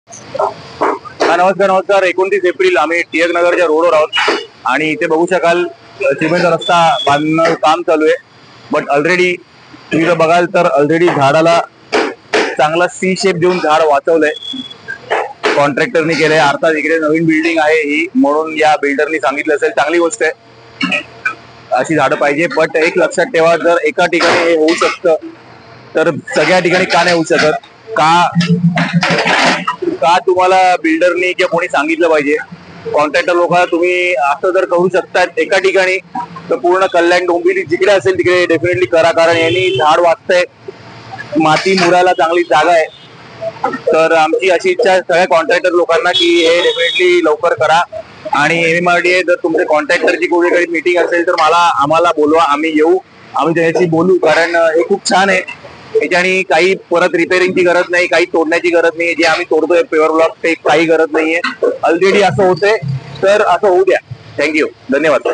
हा नमस्कार नमस्कार. 29 एप्रिल आम्ही टिळक नगरच्या रोडवर आहोत आणि इथे बघू शकाल सिमेंट रस्ता बांधणं काम चालू आहे. बट ऑलरेडी तुम्ही जर बघाल तर ऑलरेडी झाडाला चांगला सी शेप देऊन झाड वाचवलंय, कॉन्ट्रॅक्टरनी केलंय. अर्थात इकडे नवीन बिल्डिंग आहे ही, म्हणून या बिल्डरनी सांगितलं असेल, चांगली गोष्ट आहे, अशी झाडं पाहिजे. बट एक लक्षात ठेवा, जर एका ठिकाणी हे होऊ शकतं तर सगळ्या ठिकाणी का नाही होऊ शकत? का तुम्हाला बिल्डरनी किंवा कोणी सांगितलं पाहिजे? कॉन्ट्रॅक्टर लोकांना तुम्ही असं जर करू शकतात एका ठिकाणी, तर पूर्ण कल्याण डोंबिवली जिकडे असेल तिकडे डेफिनेटली करा, कारण यांनी झाड वाचतंय, माती मुराला चांगली जागा आहे. तर आमची अशी इच्छा आहे सगळ्या कॉन्ट्रॅक्टर लोकांना की हे डेफिनेटली लवकर करा. आणि MMRDA जर तुमच्या कॉन्ट्रॅक्टरची कोणी काही मीटिंग असेल तर आम्हाला बोलवा, आम्ही येऊ, आम्ही त्याच्याशी बोलू, कारण हे खूप छान आहे. याच्यानी काही परत रिपेअरिंगची गरज नाही, काही तोडण्याची गरज नाही. जे आम्ही तोडतोय पेवर ब्लॉक ते काही गरज नाहीये, ऑलरेडी असं होतंय, तर असं होऊ द्या. थँक्यू, धन्यवाद.